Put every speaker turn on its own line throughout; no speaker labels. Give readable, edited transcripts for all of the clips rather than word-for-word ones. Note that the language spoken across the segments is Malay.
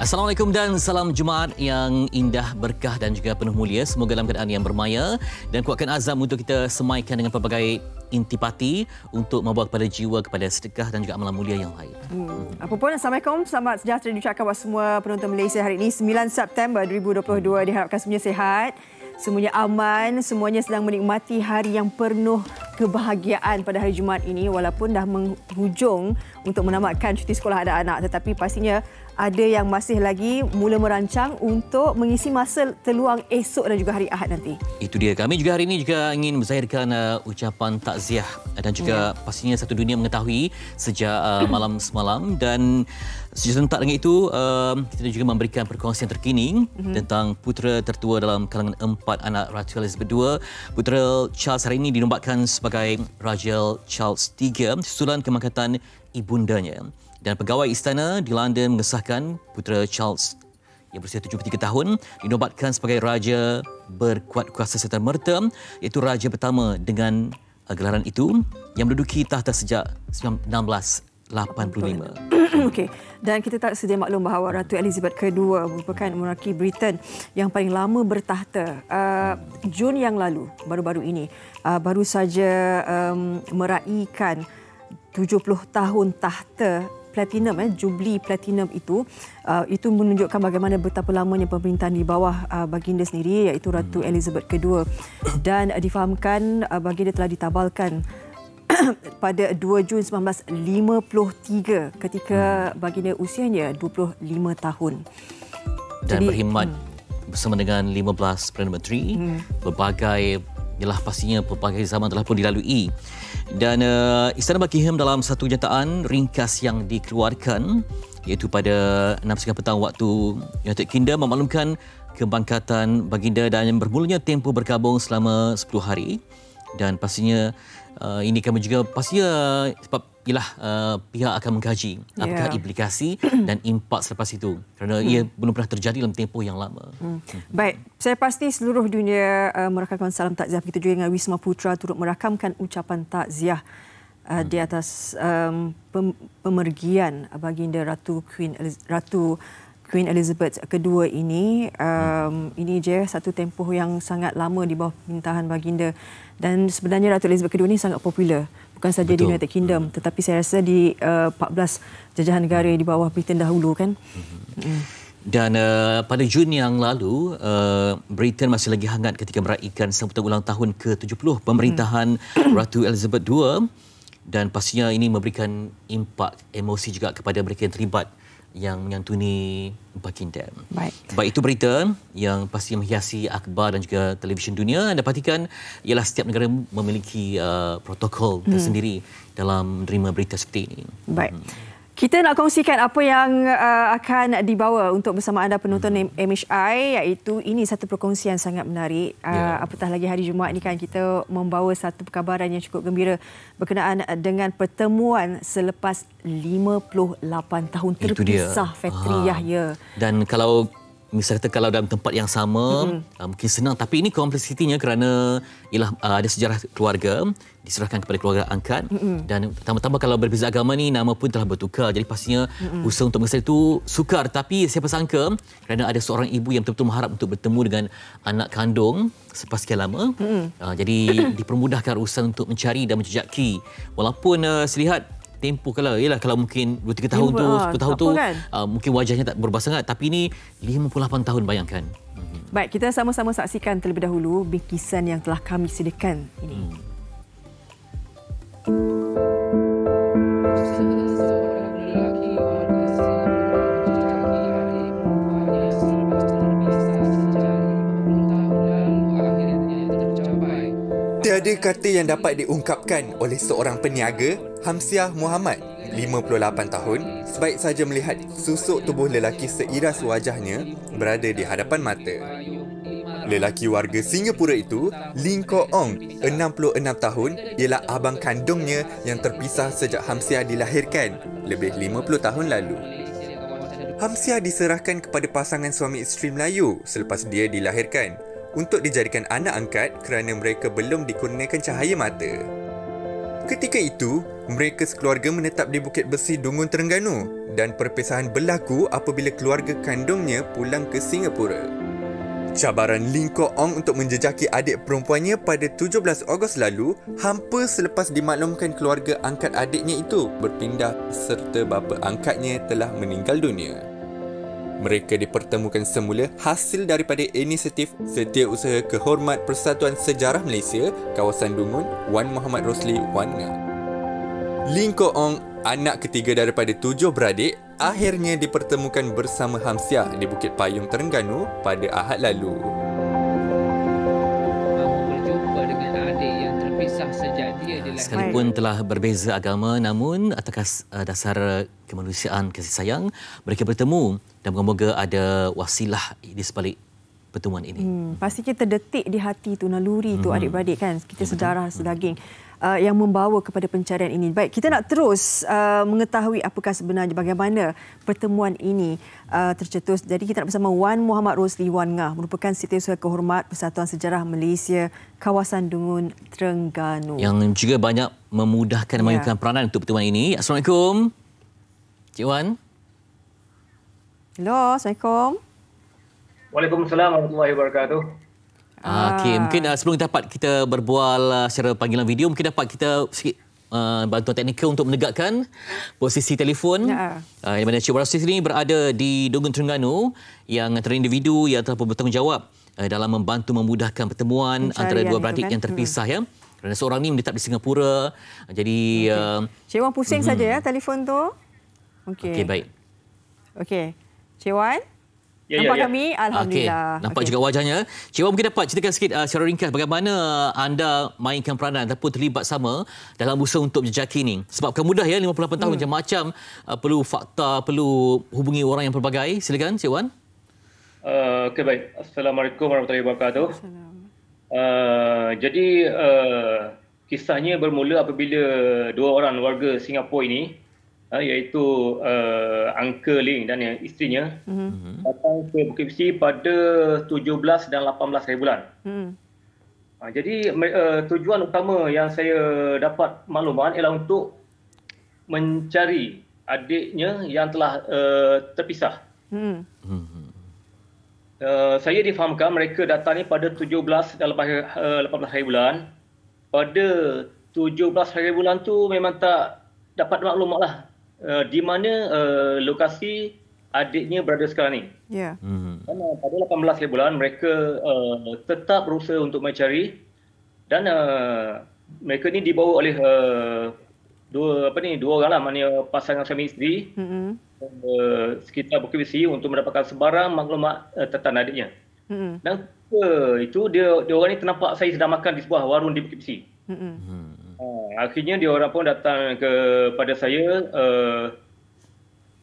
Assalamualaikum dan salam Jumaat yang indah, berkah dan juga penuh mulia. Semoga dalam keadaan yang bermaya dan kuatkan azam untuk kita semaikan dengan pelbagai intipati untuk membawa kepada jiwa, kepada sedekah dan juga amalan mulia yang lain.
Apa pun, Assalamualaikum. Selamat sejahtera diucapkan kepada semua penonton Malaysia hari ini 9 September 2022. Diharapkan semuanya sihat, semuanya aman, semuanya sedang menikmati hari yang penuh kebahagiaan pada hari Jumaat ini walaupun dah menghujung untuk menamatkan cuti sekolah anak-anak, tetapi pastinya ada yang masih lagi mula merancang untuk mengisi masa terluang esok dan juga hari Ahad nanti. Itu dia. Kami juga hari ini juga ingin menzahirkan ucapan takziah dan juga pastinya satu dunia mengetahui sejak malam semalam, dan serentak dengan itu kita juga memberikan perkongsian terkini tentang putera tertua dalam kalangan 4 anak Ratu Elizabeth II. Putera Charles hari ini dinobatkan sebagai Raja Charles III susulan kemangkatan ibundanya. Dan pegawai istana di London mengesahkan putera Charles yang berusia 73 tahun dinobatkan sebagai raja berkuat kuasa serta merta, iaitu raja pertama dengan gelaran itu yang menduduki tahta sejak 1685. Okey, dan kita tak sedia maklum bahawa Ratu Elizabeth II merupakan monarki Britain yang paling lama bertahta. Jun yang lalu, baru-baru ini, baru saja meraihkan 70 tahun tahta platinum, Jubli Platinum itu menunjukkan bagaimana betapa lamanya pemerintahan di bawah baginda sendiri, iaitu Ratu Elizabeth II, dan difahamkan baginda telah ditabalkan pada 2 Jun 1953 ketika baginda usianya 25 tahun.
Dan jadi, berkhidmat bersama dengan 15 Perdana Menteri, pastinya pelbagai zaman telah pun dilalui. Dan Istana Buckingham dalam satu nyataan ringkas yang dikeluarkan, iaitu pada 6.30 petang waktu United Kingdom, memaklumkan kebangkatan baginda dan bermulanya tempoh berkabung selama 10 hari. Dan pastinya ini kami juga pastinya sebab pihak akan mengkaji apakah implikasi dan impak selepas itu, kerana ia belum pernah terjadi dalam tempoh yang lama.
Baik, saya pasti seluruh dunia merakamkan salam takziah. Begitu juga dengan Wisma Putra turut merakamkan ucapan takziah di atas pemergian baginda Ratu Queen Elizabeth II ini. Ini je satu tempoh yang sangat lama di bawah pemerintahan baginda, dan sebenarnya Ratu Elizabeth II ini sangat popular bukan saja di United Kingdom, tetapi saya rasa di 14 jajahan negara di bawah Britain dahulu kan.
Dan pada Jun yang lalu, Britain masih lagi hangat ketika meraihkan sambutan ulang tahun ke-70 pemerintahan Ratu Elizabeth II, dan pastinya ini memberikan impak emosi juga kepada mereka yang terlibat yang menyantuni Buckingham. Baik itu berita yang pasti menghiasi akhbar dan juga televisyen dunia. Anda perhatikan ialah setiap negara memiliki protokol tersendiri dalam menerima berita seperti ini.
Baik. Kita nak kongsikan apa yang akan dibawa untuk bersama anda penonton MHI, iaitu ini satu perkongsian sangat menarik. Apatah lagi hari Jumaat ini kan kita membawa satu perkabaran yang cukup gembira berkenaan dengan pertemuan selepas 58 tahun terpisah Fatri Yahya.
Dan kalau misalnya kalau dalam tempat yang sama mungkin senang, tapi ini kompleksitinya kerana ialah ada sejarah keluarga diserahkan kepada keluarga angkat, dan tambah-tambah kalau berbeza agama ni nama pun telah bertukar, jadi pastinya usaha untuk mengesal itu sukar. Tapi siapa sangka kerana ada seorang ibu yang betul-betul mengharap untuk bertemu dengan anak kandung selepas sekian lama, jadi dipermudahkan urusan untuk mencari dan menjejaki, walaupun selihat tempoh kalau mungkin 2-3 tahun tu 10 tahun tu kan? Mungkin wajahnya tak berubah sangat, tapi ini 58 tahun, bayangkan.
Baik, kita sama-sama saksikan terlebih dahulu bingkisan yang telah kami sediakan ini.
Tiada kata yang dapat diungkapkan oleh seorang peniaga, Hamsiah Muhammad, 58 tahun, sebaik saja melihat susuk tubuh lelaki seiras wajahnya berada di hadapan mata. Lelaki warga Singapura itu, Ling Ko Ong, 66 tahun, ialah abang kandungnya yang terpisah sejak Hamsiah dilahirkan lebih 50 tahun lalu. Hamsiah diserahkan kepada pasangan suami isteri Melayu selepas dia dilahirkan untuk dijadikan anak angkat kerana mereka belum dikurniakan cahaya mata. Ketika itu, mereka sekeluarga menetap di Bukit Besi, Dungun, Terengganu dan perpisahan berlaku apabila keluarga kandungnya pulang ke Singapura. Cabaran Ling Kok Ong untuk menjejaki adik perempuannya pada 17 Ogos lalu hampa selepas dimaklumkan keluarga angkat adiknya itu berpindah serta bapa angkatnya telah meninggal dunia. Mereka dipertemukan semula hasil daripada inisiatif Setiausaha Kehormat Persatuan Sejarah Malaysia kawasan Dungun, Wan Muhammad Rosli Wan Ngah. Ling Kok Ong, anak ketiga daripada 7 beradik, akhirnya dipertemukan bersama Hamsiah di Bukit Payung, Terengganu pada Ahad lalu.
Berjumpa dengan adik yang terpisah sejak dia dilahirkan.
Sekalipun telah berbeza agama, namun atas dasar kemanusiaan, kasih sayang, mereka bertemu dan moga-moga ada wasilah di sebalik pertemuan ini.
Pastinya terdetik di hati tu, naluri tu adik-beradik kan, kita sedarah sedaging yang membawa kepada pencarian ini. Baik, kita nak terus mengetahui apakah sebenarnya bagaimana pertemuan ini tercetus. Jadi kita nak bersama Wan Muhammad Rosli Wan Ngah, merupakan Setiausaha Kehormat Persatuan Sejarah Malaysia kawasan Dungun, Terengganu.
Yang juga banyak memudahkan memainkan peranan untuk pertemuan ini. Assalamualaikum. Cik Wan.
Hello, Assalamualaikum.
Waalaikumsalam warahmatullahi wabarakatuh.
Okey, mungkin sebelum kita berbual secara panggilan video, mungkin dapat kita sikit bantuan teknikal untuk menegakkan posisi telefon. Di mana Cik Wan Rosli ini berada di Dungun, Terengganu, yang antara individu yang telah bertanggungjawab dalam membantu memudahkan pertemuan antara dua beradik yang terpisah ya. Kerana seorang ni menetap di Singapura. Jadi
Cik Wan pusing saja ya telefon tu. Okey.
Okey, baik.
Okey. Cik Wan?
Ya,
Nampak
ya.
kami? Alhamdulillah.
Nampak juga wajahnya. Cik Wan mungkin dapat ceritakan sikit secara ringkas bagaimana anda mainkan peranan ataupun terlibat sama dalam usaha untuk menjejaki ini. Sebab bukan mudah ya, 58 tahun macam-macam perlu fakta, perlu hubungi orang yang pelbagai. Silakan Cik Wan.
Okey, baik. Assalamualaikum warahmatullahi wabarakatuh. Jadi kisahnya bermula apabila dua orang warga Singapura ini iaitu Uncle Ling dan isterinya datang ke Bukit Besi pada 17 dan 18 hari bulan. Jadi tujuan utama yang saya dapat makluman ialah untuk mencari adiknya yang telah terpisah. Saya difahamkan mereka datang ni pada 17 dan 18 hari bulan. Pada 17 hari bulan tu memang tak dapat maklumat lah di mana lokasi adiknya berada sekarang ni.
Ya.
Dan pada 18 hari bulan mereka tetap berusaha untuk mencari dan mereka ni dibawa oleh dua orang lah, maknanya pasangan suami isteri sekitar Bukit Besi untuk mendapatkan sebarang maklumat tentang adiknya. Dan itu dia orang ni ternampak saya sedang makan di sebuah warung di Bukit Besi. Akhirnya dia orang pun datang kepada saya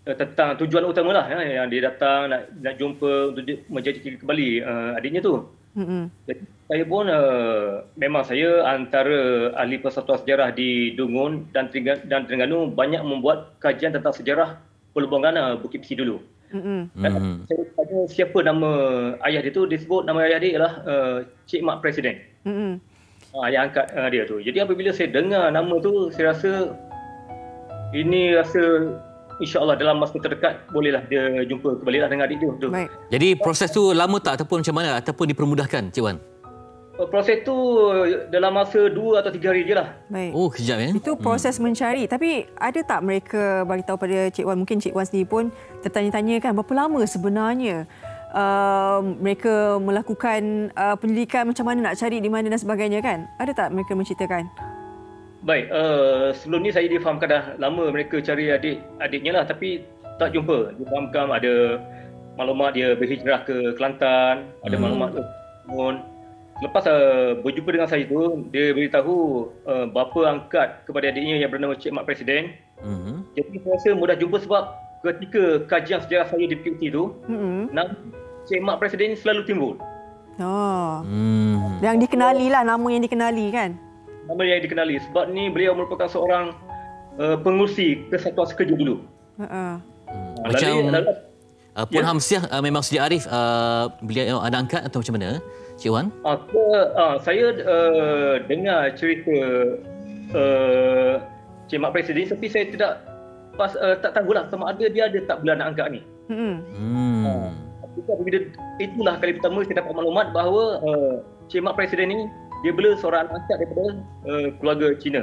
tentang tujuan utama lah yang dia datang nak jumpa untuk menjadi kembali adiknya tu. Jadi saya pun memang saya antara ahli persatuan sejarah di Dungun dan Terengganu banyak membuat kajian tentang sejarah perlubangan Bukit Besi dulu. Dan saya tanya siapa nama ayah dia tu, dia sebut nama ayah dia ialah Cik Mak Presiden. Ayah angkat dia tu. Jadi apabila saya dengar nama tu, saya rasa insya-Allah dalam masa terdekat bolehlah dia jumpa kembali lah dengan adik dia tu.
Baik.
Jadi proses tu lama tak ataupun macam mana ataupun dipermudahkan Cik Wan?
Proses tu dalam masa 2 atau 3 hari je lah.
Baik.
Oh, kejap ya.
Itu proses mencari. Tapi ada tak mereka bagi tahu pada Cik Wan, mungkin Cik Wan sendiri pun tertanya-tanya kan berapa lama sebenarnya mereka melakukan penyelidikan, macam mana nak cari di mana dan sebagainya kan? Ada tak mereka menceritakan?
Baik, sebelum ni saya difahamkan dah lama mereka cari adiknya lah, tapi tak jumpa. Difahamkan ada maklumat dia berhijrah ke Kelantan, ada maklumat ke Bungun. Lepas berjumpa dengan saya tu, dia beritahu bapa angkat kepada adiknya yang bernama Cik Mak Presiden. Jadi saya rasa mudah jumpa sebab ketika kajian sejarah saya di PUT tu, nama Cik Mak Presiden selalu timbul.
Yang dikenali lah, nama yang dikenali kan?
Nama yang dikenali sebab ni beliau merupakan seorang pengurusi Kesatuan Sekerja dulu.
Macam Puan Hamsiah memang sedia arif beliau anak angkat atau macam mana Cik Wan?
Saya dengar cerita Cik Mak Presiden, tapi saya tak tahulah sama ada dia ada tak beranak angkat ni. Itulah kali pertama saya dapat maklumat bahawa Cik Mak Presiden ni dia bela seorang anak angkat daripada keluarga Cina.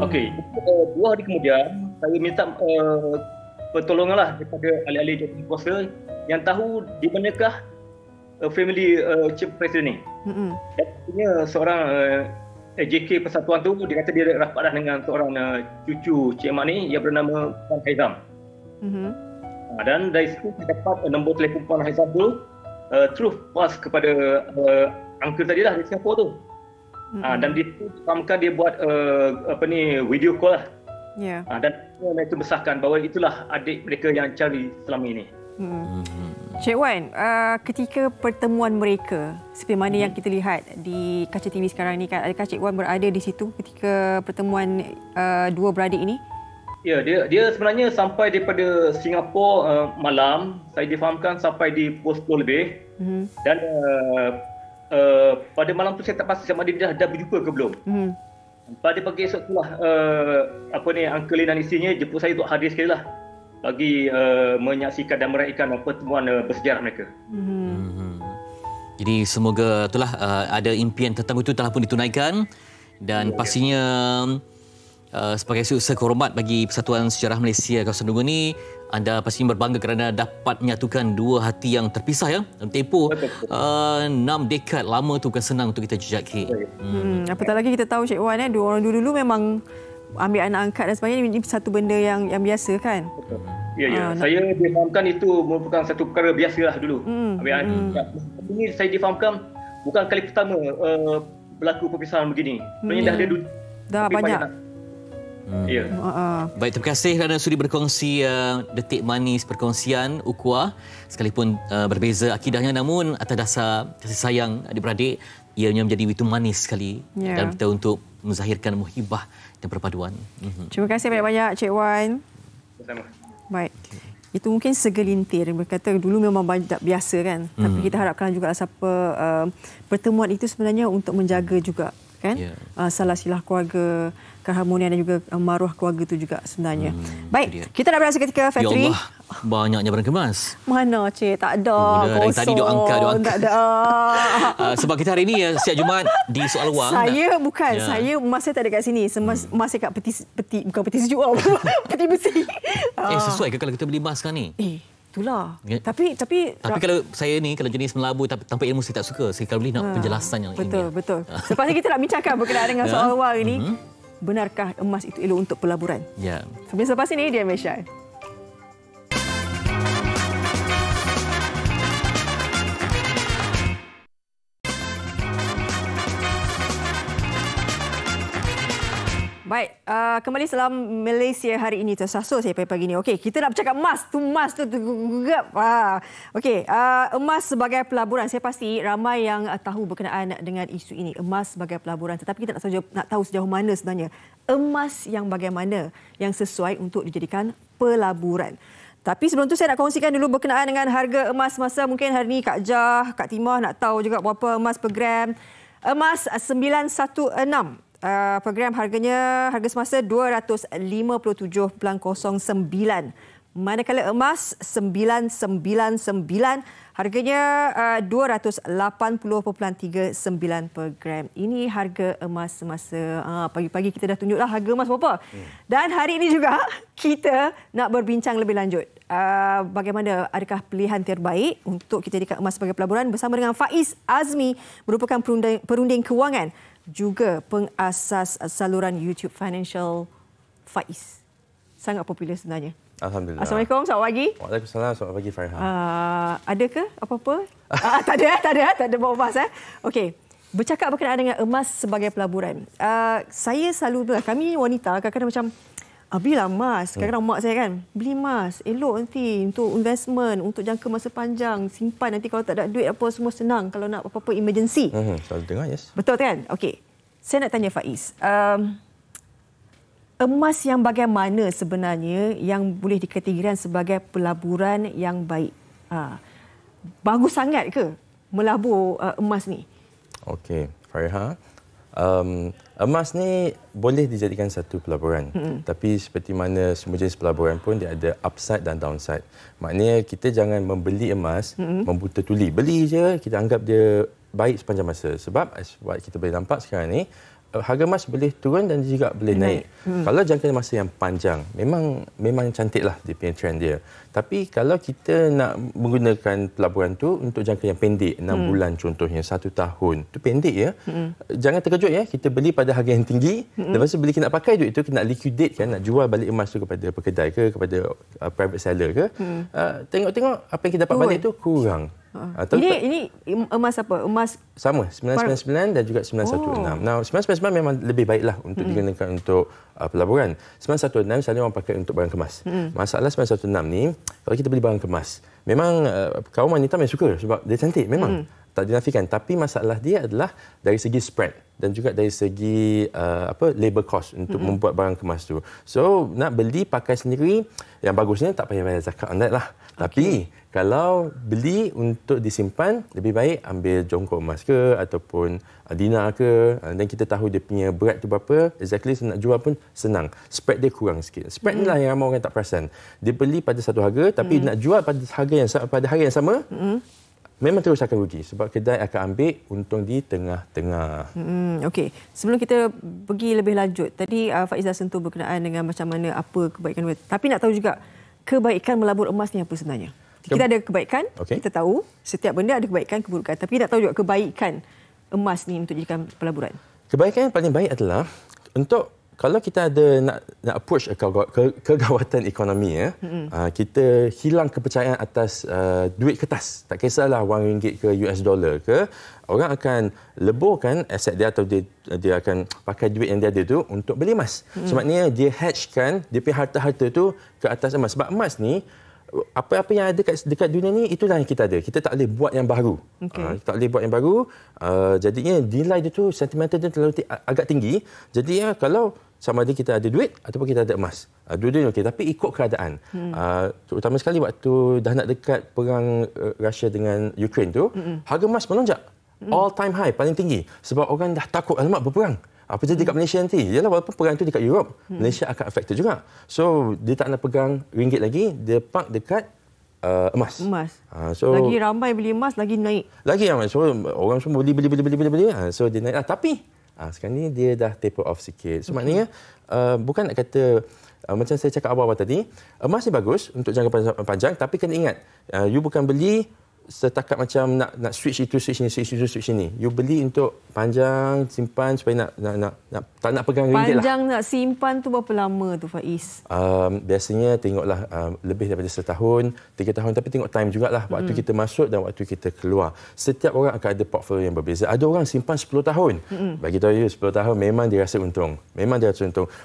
Okey, 2 hari kemudian saya minta pertolonganlah daripada ahli-ahli jawatan kuasa yang tahu di manakah family Cik Presiden ni. Dan punya seorang JK Persatuan tu, dia kata dia rapat dah dengan seorang cucu Cik Mak ni yang bernama Puan Haizam. Dan dari situ saya dapat nombor telefon Puan Haizam tu terus pas kepada uncle tadi lah di Singapura tu. Dan dia tu dia buat video call lah. Dan mereka besarkan bahawa itulah adik mereka yang cari selama ini.
Cik Wan, ketika pertemuan mereka seperti mana yang kita lihat di kaca TV sekarang ni kan, adakah Cik Wan berada di situ ketika pertemuan dua beradik ini?
Ya, dia sebenarnya sampai daripada Singapura malam, saya difahamkan sampai di posko lebih. Dan pada malam tu saya tak pasti sama dia dah berjumpa ke belum. Pada pagi esok itulah Uncle Lin dan isinya jemput saya untuk hadir sekali lah bagi menyaksikan dan meraihkan pertemuan bersejarah mereka.
Jadi semoga itulah ada impian tentang itu telah pun ditunaikan dan pastinya sebagai seusaha kehormat bagi Persatuan Sejarah Malaysia kawasan Dungun ni, anda pastinya berbangga kerana dapat menyatukan dua hati yang terpisah ya. Dalam tempoh 6 dekad lama tu bukan senang untuk kita jejaki.
Apatah lagi kita tahu Cik Wan dua orang dulu memang ambil anak angkat dan sebagainya, ini satu benda yang biasa kan.
Ya. Saya difahamkan itu merupakan satu perkara biasalah dulu. Ambil anak angkat. Ini saya difahamkan bukan kali pertama berlaku perpisahan begini. Sebenarnya dah ada
dah banyak.
Ya.
Baik, terima kasih kerana sudi berkongsi detik manis perkongsian ukhuwah, sekalipun berbeza akidahnya namun atas dasar kasih sayang adik-beradik ianya menjadi itu manis sekali dalam kita untuk menzahirkan muhibah dan perpaduan.
Terima kasih banyak-banyak Cik Wan.
Sama.
Baik. Itu mungkin segelintir. Berkata dulu memang banyak biasa kan. Tapi kita harapkan juga siapa pertemuan itu sebenarnya untuk menjaga juga kan salah silah keluarga, keharmonian dan juga maruah keluarga itu juga sebenarnya. Baik, kita nak berehat seketika Fatri.
Ya Allah, banyaknya barang kemas.
Mana Cik? Tak ada.
Dari tadi duk angkat.
Tak ada.
Sebab kita hari ini setiap Jumaat di Soal Wang.
Saya masa tak ada kat sini. Masa kat peti bukan peti sejuk lah. Peti besi.
Sesuai ke kalau kita beli emas sekarang ni?
Itulah.
Ya.
Tapi
kalau saya ni kalau jenis melabu tanpa ilmu saya tak suka. Saya kalau boleh nak penjelasan yang ilmiah.
Betul. Lepas ni kita nak bincangkan berkenaan dengan soal awal ini. Benarkah emas itu elok untuk pelaburan?
Ya.
Sebelum selepas ini dia Malaysia. Baik, kembali Salam Malaysia hari ini. Tersasul saya pagi ni. Okey, kita nak bercakap emas. Emas tu gegap. Okey, emas sebagai pelaburan. Saya pasti ramai yang tahu berkenaan dengan isu ini. Emas sebagai pelaburan. Tetapi kita nak tahu sejauh mana sebenarnya emas yang bagaimana yang sesuai untuk dijadikan pelaburan. Tapi sebelum tu saya nak kongsikan dulu berkenaan dengan harga emas semasa. Mungkin hari ini Kak Jah, Kak Timah nak tahu juga berapa emas per gram. Emas 916. Per gram harga semasa 257.09. Manakala emas 999 harganya 280.39 per gram. Ini harga emas semasa pagi-pagi kita dah tunjuklah harga emas berapa. Dan hari ini juga kita nak berbincang lebih lanjut. Bagaimana, adakah pilihan terbaik untuk kita jadikan emas sebagai pelaburan bersama dengan Faiz Azmi, merupakan perunding kewangan juga pengasas saluran YouTube Financial Faiz. Sangat popular sebenarnya.
Alhamdulillah.
Assalamualaikum, selamat pagi.
Waalaikumsalam, selamat pagi Farha.
Ada ke apa-apa? Tak ada bawa emas. Okey. Bercakap berkenaan dengan emas sebagai pelaburan. Saya selalu, kami wanita kadang-kadang macam, belilah emas. Kadang-kadang mak saya kan, beli emas. Elok nanti untuk investment, untuk jangka masa panjang. Simpan nanti kalau tak ada duit apa semua senang. Kalau nak apa-apa emergency.
Selalu dengar, yes.
Betul kan? Okey. Saya nak tanya Faiz. Emas yang bagaimana sebenarnya yang boleh dikategorikan sebagai pelaburan yang baik? Bagus sangat ke melabur emas ni?
Okey, Farha. Emas ni boleh dijadikan satu pelaburan. Tapi seperti mana semua jenis pelaburan pun dia ada upside dan downside. Maknanya kita jangan membeli emas membuta tuli. Beli je kita anggap dia baik sepanjang masa. Sebab kita boleh nampak sekarang ni harga emas boleh turun dan juga boleh naik. Kalau jangka masa yang panjang, memang cantiklah dia punya trend dia. Tapi kalau kita nak menggunakan pelaburan tu untuk jangka yang pendek, 6 bulan contohnya, 1 tahun, tu pendek ya. Jangan terkejut ya, kita beli pada harga yang tinggi, lepas tu bila kita nak pakai duit tu, kita nak liquidate kan, nak jual balik emas tu kepada pekedai ke, kepada private seller ke, tengok-tengok apa yang kita dapat balik tu kurang.
Ini emas apa? Emas
sama 999 dan juga 916. Now 999 memang lebih baiklah untuk digunakan untuk pelaburan. 916 misalnya orang pakai untuk barang kemas. Masalah 916 ni kalau kita beli barang kemas, memang kaum wanita memang suka sebab dia cantik memang. Tak dinafikan, tapi masalah dia adalah dari segi spread dan juga dari segi labor cost untuk membuat barang kemas tu. So nak beli pakai sendiri yang bagusnya tak payah bayar zakat on that lah. Tapi kalau beli untuk disimpan, lebih baik ambil jongkok emas ke ataupun dinar ke, dan kita tahu dia punya berat tu berapa, exactly nak jual pun senang. Spread dia kurang sikit. Spread ni lah yang ramai orang tak perasan. Dia beli pada satu harga tapi nak jual pada harga yang sama, memang terus akan rugi sebab kedai akan ambil untung di tengah-tengah.
Okey. Sebelum kita pergi lebih lanjut, tadi Faiz dah sentuh berkenaan dengan macam mana apa kebaikan. Tapi nak tahu juga kebaikan melabur emas ni apa sebenarnya? Kita ada kebaikan, kita tahu setiap benda ada kebaikan, keburukan. Tapi nak tahu juga kebaikan emas ni untuk jadikan pelaburan. Kebaikan
yang paling baik adalah untuk kalau kita ada nak approach kegawatan ekonomi ya, kita hilang kepercayaan atas duit kertas. Tak kisahlah wang ringgit ke US dollar ke, orang akan leburkan aset dia atau dia akan pakai duit yang dia ada tu untuk beli emas. Sebabnya dia hedgekan dia punya harta-harta tu ke atas emas. Sebab emas ni apa-apa yang ada dekat dunia ni itulah yang kita ada. Kita tak boleh buat yang baru. Tak boleh buat yang baru. Jadinya nilai dia tu sentimental dia terlalu agak tinggi. Jadi ya kalau sama ada kita ada duit ataupun kita ada emas. Dua-duanya okey tapi ikut keadaan. Terutama sekali waktu dah nak dekat perang Rusia dengan Ukraine tu, harga emas melonjak. All time high, paling tinggi. Sebab orang dah takut alamak berperang. Apa jadi dekat Malaysia nanti? Yalah walaupun perang tu dekat Europe, Malaysia akan affected juga. So dia tak nak pegang ringgit lagi, dia park dekat emas.
So lagi ramai beli emas, lagi naik.
Lagi ramai. So orang semua beli. So dia naik. Tapi sekarang ni dia dah taper off sikit. So maknanya bukan nak kata macam saya cakap awal-awal tadi, emas ni bagus untuk jangka panjang tapi kena ingat, you bukan beli setakat macam nak switch itu, switch ini, switch itu, switch ini. You beli untuk panjang, simpan supaya tak nak pegang ringgit lah.
Panjang nak simpan tu berapa lama tu Faiz?
Biasanya tengoklah lebih daripada setahun, 3 tahun. Tapi tengok time jugalah. Waktu kita masuk dan waktu kita keluar. Setiap orang akan ada portfolio yang berbeza. Ada orang simpan 10 tahun. Bagi tahu you, 10 tahun memang dia rasa untung.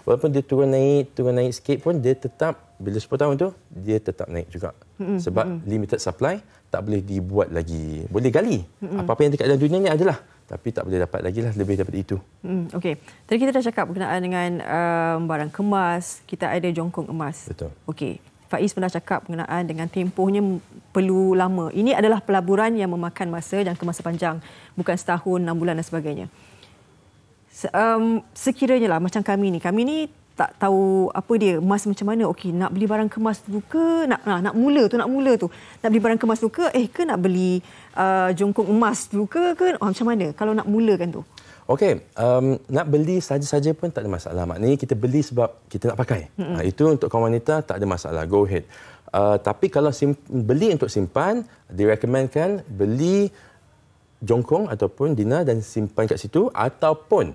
Walaupun dia turun naik sikit pun, dia tetap, bila 10 tahun tu, dia tetap naik juga. Sebab limited supply, tak boleh dibuat lagi. Boleh gali. Apa-apa yang dekat dalam dunia ni adalah. Tapi tak boleh dapat lagi lah lebih daripada itu.
Okey. Tadi kita dah cakap berkenaan dengan barang kemas. Kita ada jongkong emas.
Betul.
Okey. Faiz pernah cakap berkenaan dengan tempohnya perlu lama. Ini adalah pelaburan yang memakan masa, jangka masa panjang. Bukan setahun, 6 bulan dan sebagainya. Sekiranya lah macam kami ni tak tahu apa dia emas macam mana. Okey, nak beli barang kemas tu ke nak mula tu. Nak beli barang kemas tu ke nak beli jongkong emas tu ke macam mana kalau nak mulakan tu?
Okey, nak beli saja-saja pun tak ada masalah. Maknanya kita beli sebab kita nak pakai. Itu untuk kaum wanita tak ada masalah. Go ahead. Tapi kalau beli untuk simpan, direkomendkan beli jongkong ataupun dinar dan simpan kat situ ataupun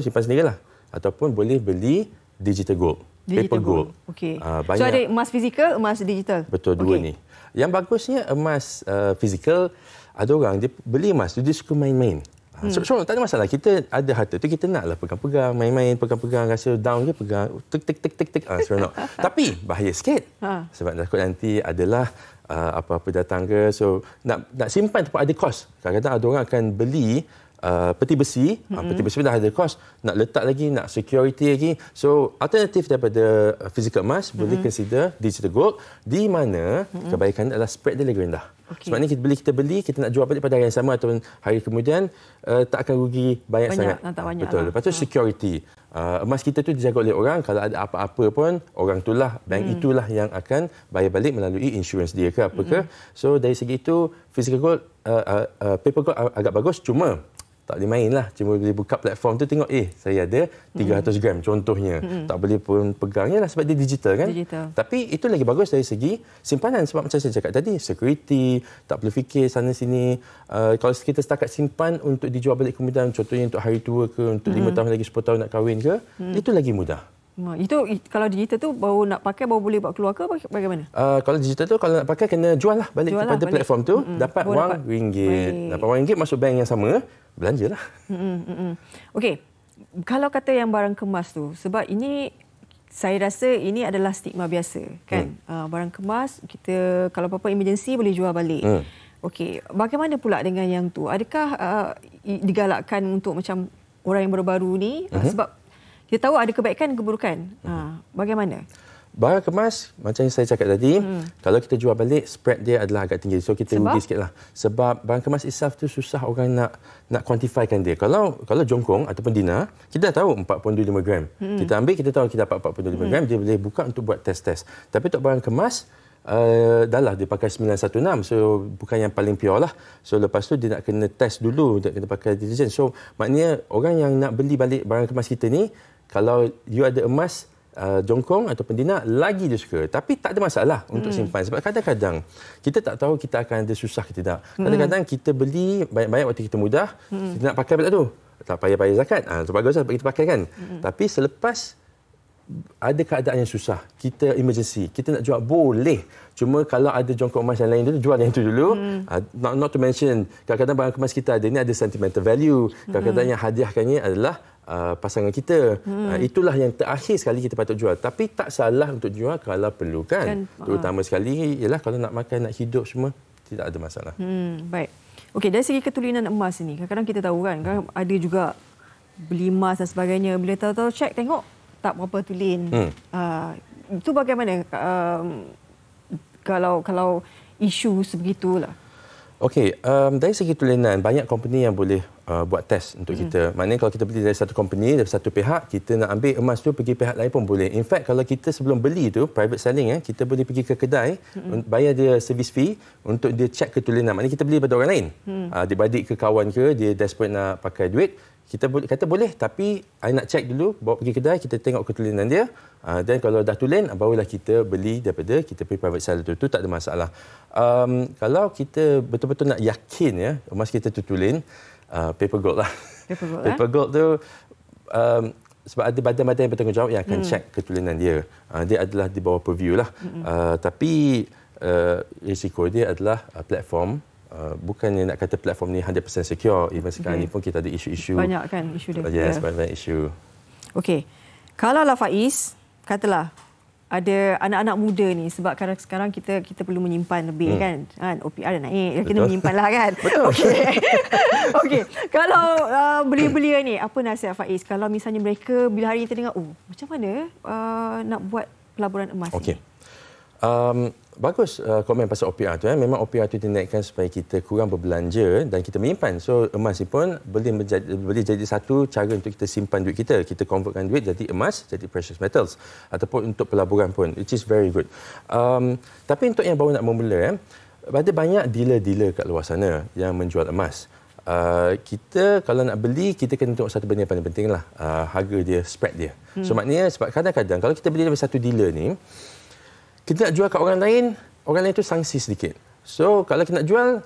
simpan sendirilah. Ataupun boleh beli digital gold, paper gold.
Okey. So ada emas fizikal, emas digital.
Betul, dua ni. Yang bagusnya emas fizikal, ada orang dia beli emas, dia suka main-main. So tak ada masalah. Kita ada harta tu, kita naklah pegang-pegang, main-main, pegang-pegang, rasa down je pegang, tik. Seronok. Tapi bahaya sikit. Sebab takut nanti adalah apa-apa datang ke. So nak simpan tu pun ada kos. Kadang-kadang ada orang akan beli peti besi. Peti besi dah ada kos, nak letak lagi, nak security lagi. So alternatif daripada physical emas boleh consider digital gold, di mana kebaikan adalah spread dia lagi rendah. Sebab ni kita beli, kita nak jual balik pada hari yang sama ataupun hari kemudian, tak akan rugi banyak sangat. Betul. Lepas tu security. Emas kita tu dijaga oleh orang, kalau ada apa-apa pun orang itulah, bank itulah yang akan bayar balik melalui insurans dia ke apa ke. So dari segi itu physical gold, paper gold agak bagus, cuma tak boleh main lah. Cuma boleh buka platform tu tengok, saya ada 300 gram contohnya. Tak boleh pun pegangnya lah sebab dia digital kan. Tapi itu lagi bagus dari segi simpanan. Sebab macam saya cakap tadi, security, tak perlu fikir sana sini. Kalau kita setakat simpan untuk dijual balik kemudian, contohnya untuk hari tua ke, untuk 5 tahun lagi, 10 tahun nak kahwin ke, itu lagi mudah.
Itu kalau digital tu baru nak pakai, baru boleh bawa keluar ke bagaimana?
Kalau digital tu kalau nak pakai kena jual lah balik kepada platform tu, dapat wang ringgit. Dapat wang ringgit masuk bank yang sama, belanjalah.
Okey. Kalau kata yang barang kemas tu, sebab ini saya rasa ini adalah stigma biasa kan. Barang kemas kita kalau apa-apa emergency boleh jual balik. Okey, bagaimana pula dengan yang tu? Adakah digalakkan untuk macam orang yang baru-baru ni sebab kita tahu ada kebaikan dan keburukan. Bagaimana? Barang
kemas, macam yang saya cakap tadi, kalau kita jual balik, spread dia adalah agak tinggi. So, kita rugi sikit lah. Sebab barang kemas itself tu susah orang nak quantifykan dia. Kalau jongkong ataupun dinar, kita dah tahu 4.25 gram. Kita ambil, kita tahu kita dapat 4.25 gram, dia boleh buka untuk buat test-test. Tapi untuk barang kemas, dah lah dia pakai 916, so bukan yang paling pure lah. So lepas tu dia nak kena test dulu, dia kena pakai deterjen. So maknanya orang yang nak beli balik barang kemas kita ni, kalau you ada emas jongkong ataupun dinar, lagi dia suka. Tapi tak ada masalah untuk simpan. Sebab kadang-kadang kita tak tahu kita akan ada susah ke tidak. Kadang-kadang kita beli banyak-banyak waktu kita mudah, kita nak pakai pula tu. Tak payah bayar zakat. Itu bagus lah kita pakai kan. Tapi selepas ada keadaan yang susah, kita emergency, kita nak jual boleh. Cuma kalau ada jongkok emas yang lain dulu, jual yang itu dulu. Not to mention, kadang-kadang barang kemas kita ada sentimental value. Kadang-kadang yang hadiahkannya adalah pasangan kita. Itulah yang terakhir sekali kita patut jual. Tapi tak salah untuk jual kalau perlukan. Terutama sekali ialah kalau nak makan, nak hidup semua, tidak ada masalah.
Baik. Okey, dari segi ketulinan emas ini, kadang-kadang kita tahu kan, ada juga beli emas dan sebagainya. Bila tahu-tahu cek, tengok tak berapa tulin. Itu bagaimana kalau isu sebegitulah?
Okey, dari segi tulinan, banyak company yang boleh buat test untuk kita. Maknanya kalau kita beli dari satu company, dari satu pihak, kita nak ambil emas tu pergi pihak lain pun boleh. In fact, kalau kita sebelum beli tu, private selling, kita boleh pergi ke kedai, bayar dia service fee untuk dia check ketulinan. Maknanya kita beli daripada orang lain. Dia balik ke kawan ke, dia desperate nak pakai duit, kita kata boleh, tapi I nak check dulu, bawa pergi kedai, kita tengok ketulinan dia, dan kalau dah tulen, barulah kita beli daripada kita pergi private seller tu tak ada masalah. Kalau kita betul-betul nak yakin emas kita tu tulen, paper gold lah. Paper gold tu sebab ada badan-badan yang bertanggungjawab yang akan check ketulinan dia. Dia adalah di bawah purview lah. Tapi risiko dia adalah platform. Bukannya nak kata platform ni 100% secure. Even sekarang ni pun kita ada isu-isu.
Banyak kan isu dia.
Yes, banyak isu.
Okey. Kalau lah Faiz, katalah ada anak-anak muda ni, sebab sekarang kita perlu menyimpan lebih kan. OPR dah naik, kena menyimpanlah kan. Okey. Okey. Kalau belia-belia ni, apa nasihat Faiz kalau misalnya mereka bila hari ini terdengar, macam mana nak buat pelaburan emas ni?
Bagus komen pasal OPR tu. Memang OPR tu dinaikkan supaya kita kurang berbelanja dan kita menyimpan. So emas ni pun boleh jadi satu cara untuk kita simpan duit kita. Kita convertkan duit jadi emas, jadi precious metals. Ataupun untuk pelaburan pun, which is very good. Tapi untuk yang baru nak memula, ada banyak dealer-dealer kat luar sana yang menjual emas. Kita kalau nak beli, kita kena tengok satu benda yang paling penting lah. Harga dia, spread dia. So maknanya sebab kadang-kadang kalau kita beli dari satu dealer ni, kita nak jual kat orang lain tu sangsi sedikit. So, kalau kita nak jual,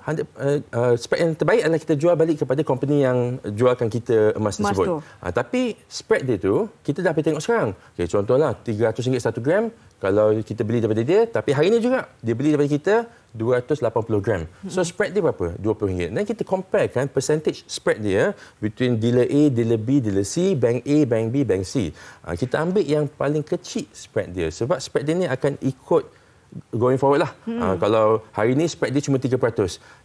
spread yang terbaik adalah kita jual balik kepada company yang jualkan kita emas tersebut. Tapi spread dia tu, kita dah pergi tengok sekarang. Okay, contohlah, RM300 1 gram, kalau kita beli daripada dia, tapi hari ini juga, dia beli daripada kita 280 gram. So, spread dia berapa? RM20. Dan kita comparekan percentage spread dia between dealer A, dealer B, dealer C, bank A, bank B, bank C. Kita ambil yang paling kecil spread dia. Sebab spread dia ni akan ikut going forward lah. Kalau hari ni spread dia cuma 3%.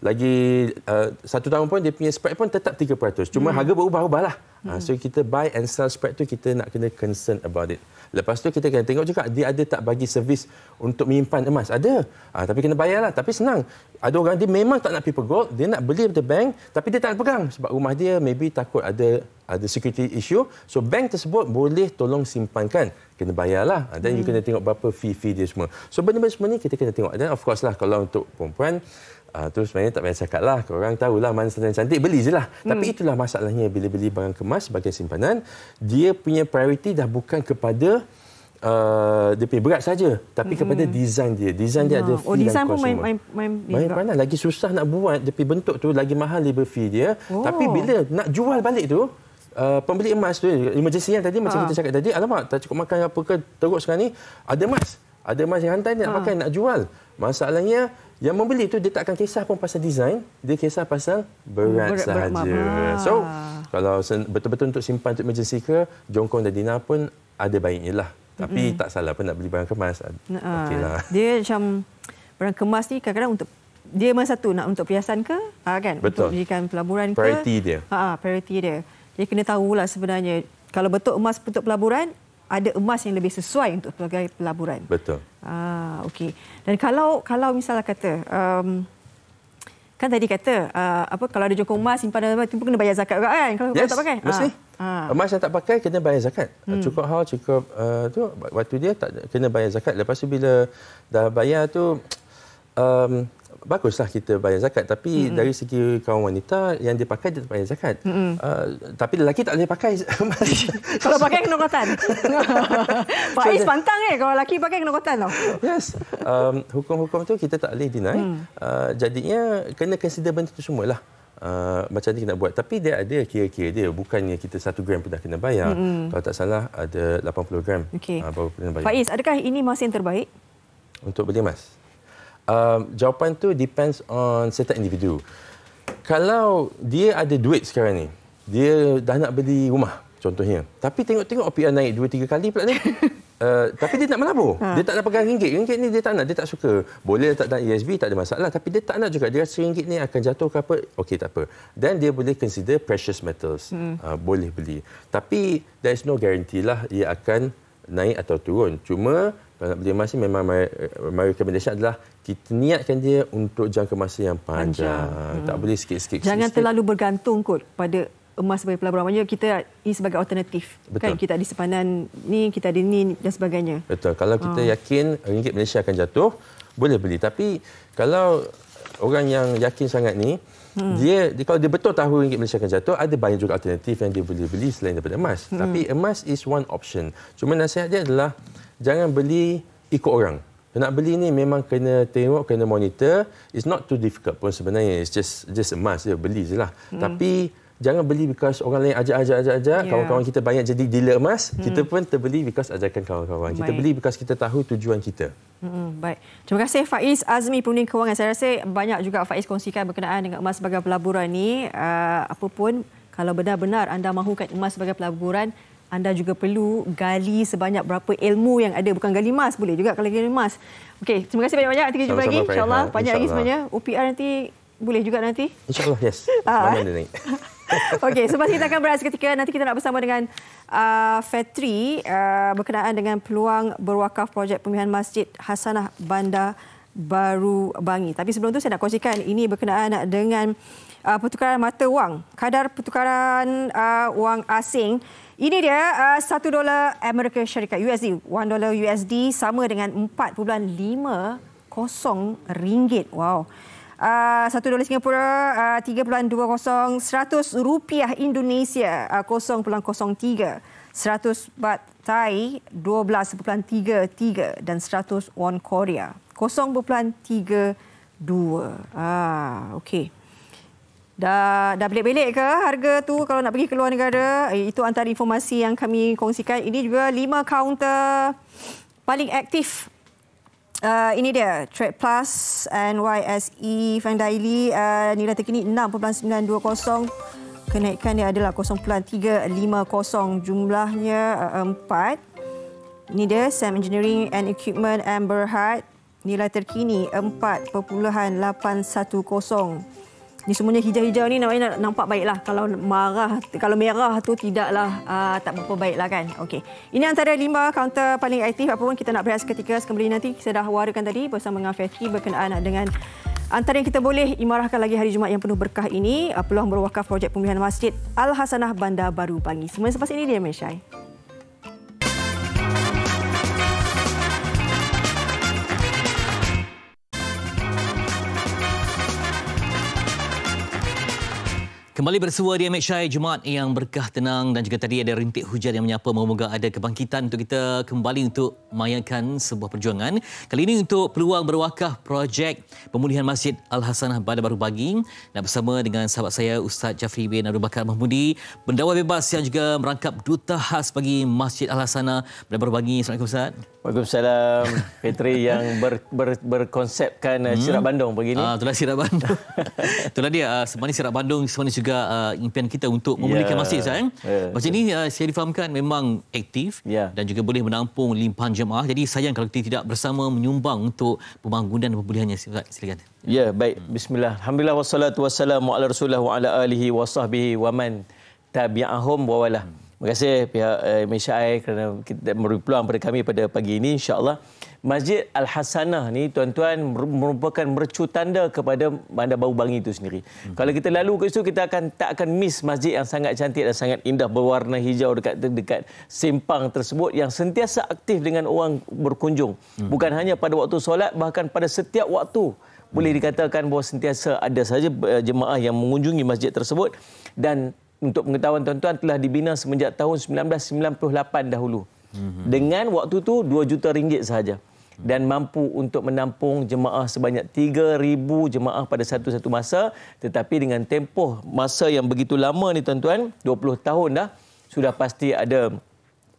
Lagi 1 tahun pun dia punya spread pun tetap 3%. Cuma harga berubah-ubah lah. So kita buy and sell spread tu kita nak kena concern about it. Lepas tu kita kena tengok juga dia ada tak bagi servis untuk menyimpan emas. Ada. Tapi kena bayar lah. Tapi senang. Ada orang dia memang tak nak paper gold, dia nak beli dari bank tapi dia tak nak pegang sebab rumah dia maybe takut ada security issue. So bank tersebut boleh tolong simpankan. Kena bayarlah. Dan you kena tengok berapa fee dia semua. So benda-benda semua ni kita kena tengok. Dan of course lah kalau untuk perempuan tu sebenarnya tak payah cakap lah. Korang tahulah mana cantik beli je lah. Tapi itulah masalahnya bila beli barang kemas sebagai simpanan. Dia punya priority dah bukan kepada dia punya berat saja, tapi kepada design dia. Design dia ada fee
design pun
main peranan. Lagi susah nak buat, dia punya bentuk tu lagi mahal labor fee dia. Tapi bila nak jual balik tu, pembeli emas tu, emergency yang tadi macam kita cakap tadi, alamak tak cukup makan apa ke teruk sekarang ni, ada emas yang hantar dia nak pakai, nak jual. Masalahnya yang membeli tu dia tak akan kisah pun pasal design, dia kisah pasal berat sahaja. So kalau betul-betul untuk simpan untuk emergency ke, jongkong dan dinar pun ada baiknya lah. Tapi tak salah pun nak beli barang kemas. Okeylah.
Dia macam barang kemas ni kadang-kadang untuk dia memang satu nak untuk perhiasan ke, kan?
Betul.
Untuk jadikan pelaburan ke.
Priority dia.
Priority dia. Jadi kena tahulah sebenarnya kalau betul emas untuk pelaburan, ada emas yang lebih sesuai untuk sebagai pelaburan.
Betul.
Okey. Dan kalau misalnya kata kan tadi kata kalau ada jongkong emas simpanan emas tu pun kena bayar zakat juga kan kalau tak pakai.
Mesti. Emas yang tak pakai kena bayar zakat. Cukup hal cukup tu waktu dia tak kena bayar zakat. Lepas tu bila dah bayar tu baguslah kita bayar zakat, tapi dari segi kaum wanita yang dia pakai dia tak bayar zakat. Tapi lelaki tak boleh pakai.
Kalau pakai kena rotan. Faiz pantang kalau lelaki pakai kena rotan tau.
Yes. Hukum-hukum tu kita tak boleh deny. Jadinya kena consider benda tu semualah. Macam ni kita nak buat. Tapi dia ada kira-kira dia. Bukannya kita 1 gram pun dah kena bayar. Kalau tak salah ada 80 gram baru kena bayar.
Faiz, adakah ini masa yang terbaik
untuk beli emas? Jawapan tu depends on setiap individu. Kalau dia ada duit sekarang ni, dia dah nak beli rumah contohnya, tapi tengok-tengok OPR naik 2-3 kali pula ni. Tapi dia nak menabur. Dia tak nak pegang ringgit. Ringgit ni dia tak nak, dia tak suka. Boleh tak nak ESB, tak ada masalah. Tapi dia tak nak juga. Dia rasa ringgit ni akan jatuh ke apa. Okey, tak apa. Dan dia boleh consider precious metals. Boleh beli. Tapi there is no guarantee lah ia akan naik atau turun. Cuma kalau nak beli emas ni memang my recommendation adalah kita niatkan dia untuk jangka masa yang panjang. Tak boleh sikit-sikit.
Jangan terlalu bergantung kot pada emas sebagai pelaburan. Maksudnya kita ini sebagai alternatif.
Betul.
Kan kita ada simpanan ni, kita ada ni dan sebagainya.
Betul. Kalau kita yakin ringgit Malaysia akan jatuh, boleh beli. Tapi kalau orang yang yakin sangat ni, dia kalau dia betul tahu ringgit Malaysia akan jatuh, ada banyak juga alternatif yang dia boleh beli selain daripada emas. Tapi emas is one option. Cuma nasihat dia adalah jangan beli ikut orang. Nak beli ni memang kena tengok, kena monitor. It's not too difficult pun sebenarnya. It's just emas je, beli je lah. Tapi jangan beli because orang lain ajak. Kawan-kawan kita banyak jadi dealer emas. Kita pun terbeli because ajakan kawan-kawan. Kita beli because kita tahu tujuan kita.
Baik. Terima kasih Faiz Azmi, Penulis Kewangan. Saya rasa banyak juga Faiz kongsikan berkenaan dengan emas sebagai pelaburan ni. Apapun, kalau benar-benar anda mahukan emas sebagai pelaburan, anda juga perlu gali sebanyak berapa ilmu yang ada. Bukan gali emas, boleh juga kalau gali emas. Okey, terima kasih banyak-banyak. Nanti kita jumpa lagi. InsyaAllah. Banyak lagi sebenarnya. OPR nanti boleh juga nanti.
InsyaAllah, yes. Mana dia naik.
Okey, selepas kita akan berehat seketika. Nanti kita nak bersama dengan Fatri berkenaan dengan peluang berwakaf projek pemilihan Masjid Hasanah Bandar Baru Bangi. Tapi sebelum tu saya nak kongsikan ini berkenaan dengan pertukaran mata wang. Kadar pertukaran wang asing. Ini dia $1 Amerika Syarikat USD. $1 USD sama dengan 4.50 ringgit. Wow. $1 Singapura 3.20, $100 Indonesia 0.03, 100 baht Thai 12.33 dan 100 won Korea 0.32. Okey. Dah belik-belik ke harga tu kalau nak pergi ke luar negara? Itu antara informasi yang kami kongsikan. Ini juga 5 kaunter paling aktif. Ini dia Trade Plus, NYSE, Fang Daily, nilai terkini 6.920. Kenaikan dia adalah 0.350, jumlahnya 4. Ini dia Sam Engineering and Equipment, Amber Heard Nilai terkini 4.810. Ni semuanya hijau-hijau ni namanya nampak baiklah. Kalau merah tu tidaklah tak berapa baiklah kan. Okey. Ini antara 5 kaunter paling aktif. Apa pun kita nak berehat seketika kembali nanti. Saya dah warakan tadi bersama dengan Fetri berkenaan dengan antara yang kita boleh imarahkan lagi hari Jumaat yang penuh berkah ini, peluang berwakaf projek pemulihan Masjid Al-Hasanah Bandar Baru Bangi. Semuanya selepas ini dia Mesyai.
Kembali bersua di Ahmed Syai, Jumaat yang berkah tenang dan juga tadi ada rintik hujan yang menyapa. Moga-moga ada kebangkitan untuk kita kembali untuk mayakan sebuah perjuangan. Kali ini untuk peluang berwakaf projek pemulihan Masjid Al-Hasanah Bandar Baru Bangi. Dan bersama dengan sahabat saya Ustaz Jafri bin Abdul Bakar Mahmudi, pendakwa bebas yang juga merangkap duta khas bagi Masjid Al-Hasanah Bandar Baru Bangi. Assalamualaikum Ustaz.
Waalaikumsalam. Petri yang berkonsepkan Sirap Bandung pagi ni.
Itulah Sirap Bandung. Itulah dia. Sebenarnya Sirap Bandung sebenarnya juga impian kita untuk memulihkan masjid. Masjid ini saya difahamkan memang aktif dan juga boleh menampung limpahan jemaah. Jadi sayang kalau kita tidak bersama menyumbang untuk pembangunan dan pemulihannya. Silakan.
Ya, baik. Bismillah. Alhamdulillah wassalatu wassalamu ala Rasulillah wa ala alihi wa sahbihi wa man tabi'ahum wa wala. Terima kasih pihak Mesyai kerana kita memberi peluang pada kami pada pagi ini, insya-Allah. Masjid Al-Hasanah ni tuan-tuan merupakan mercu tanda kepada Bandar Baru Bangi itu sendiri. Kalau kita lalu ke situ, kita tak akan miss masjid yang sangat cantik dan sangat indah berwarna hijau dekat simpang tersebut yang sentiasa aktif dengan orang berkunjung. Bukan hanya pada waktu solat, bahkan pada setiap waktu. Boleh dikatakan bahawa sentiasa ada saja jemaah yang mengunjungi masjid tersebut. Dan untuk pengetahuan tuan-tuan, telah dibina semenjak tahun 1998 dahulu. Dengan waktu tu RM2 juta sahaja. Dan mampu untuk menampung jemaah sebanyak 3,000 jemaah pada satu masa. Tetapi dengan tempoh masa yang begitu lama ni tuan-tuan, 20 tahun dah, sudah pasti ada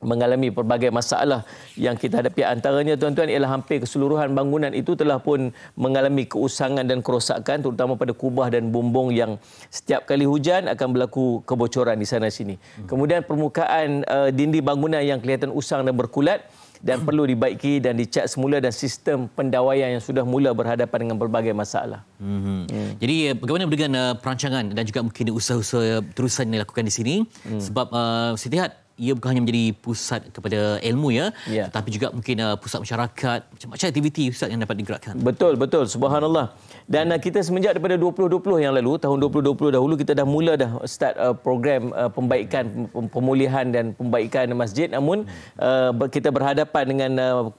mengalami pelbagai masalah yang kita hadapi. Antaranya tuan-tuan ialah hampir keseluruhan bangunan itu telah pun mengalami keusangan dan kerosakan, terutama pada kubah dan bumbung yang setiap kali hujan akan berlaku kebocoran di sana sini. Kemudian permukaan dinding bangunan yang kelihatan usang dan berkulat dan perlu dibaiki dan dicat semula, dan sistem pendawaian yang sudah mula berhadapan dengan berbagai masalah.
Jadi bagaimana dengan perancangan dan juga mungkin usaha-usaha terusan yang dilakukan di sini? Sebab saya lihat ia bukan hanya menjadi pusat kepada ilmu tetapi juga mungkin pusat masyarakat, macam-macam aktiviti Ustaz yang dapat digerakkan.
Betul, subhanallah. Dan kita semenjak daripada 2020 yang lalu, tahun 2020 dahulu, kita dah mula start program pembaikan, pemulihan dan pembaikan masjid. Namun kita berhadapan dengan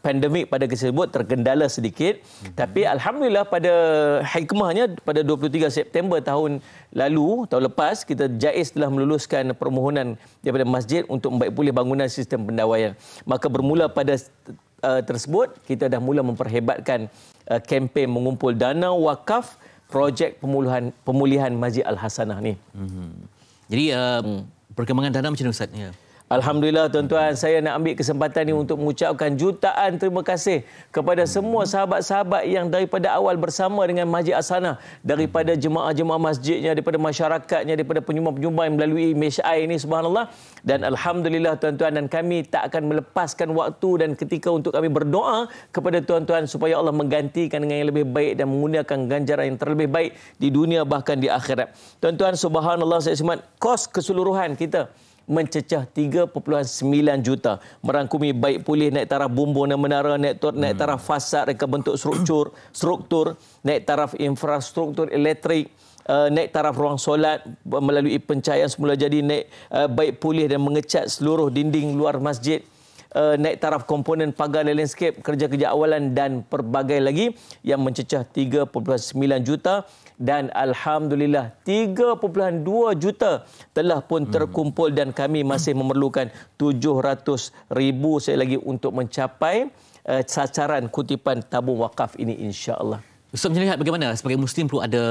pandemik pada tersebut, terkendala sedikit. Tapi alhamdulillah pada hikmahnya pada 23 September tahun lepas, kita JAIZ telah meluluskan permohonan daripada masjid untuk membaik pulih bangunan sistem pendawaian. Maka bermula pada tersebut, kita dah mula memperhebatkan kempen mengumpul dana wakaf projek pemulihan Masjid Al-Hasanah ni.
Jadi perkembangan dana macam mana Ustaz?
Alhamdulillah tuan-tuan, saya nak ambil kesempatan ini untuk mengucapkan jutaan terima kasih kepada semua sahabat-sahabat yang daripada awal bersama dengan Masjid Al-Hasanah, daripada jemaah-jemaah masjidnya, daripada masyarakatnya, daripada penyumbang-penyumbang melalui Mesyai ini, subhanallah. Dan alhamdulillah tuan-tuan, dan kami tak akan melepaskan waktu dan ketika untuk kami berdoa kepada tuan-tuan supaya Allah menggantikan dengan yang lebih baik dan menggunakan ganjaran yang terlebih baik di dunia bahkan di akhirat. Tuan-tuan, subhanallah, saya semat kos keseluruhan kita mencecah 3.9 juta, merangkumi baik pulih naik taraf bumbung dan menara, naik taraf fasad reka bentuk struktur, naik taraf infrastruktur elektrik, naik taraf ruang solat melalui pencahayaan semula jadi, naik baik pulih dan mengecat seluruh dinding luar masjid, naik taraf komponen pagar dan landscape, kerja-kerja awalan dan pelbagai lagi yang mencecah 3.9 juta. Dan alhamdulillah 3.2 juta telah pun terkumpul dan kami masih memerlukan 700,000 saya lagi untuk mencapai sasaran kutipan tabung wakaf ini, insya-Allah.
Ustaz melihat bagaimana sebagai Muslim perlu ada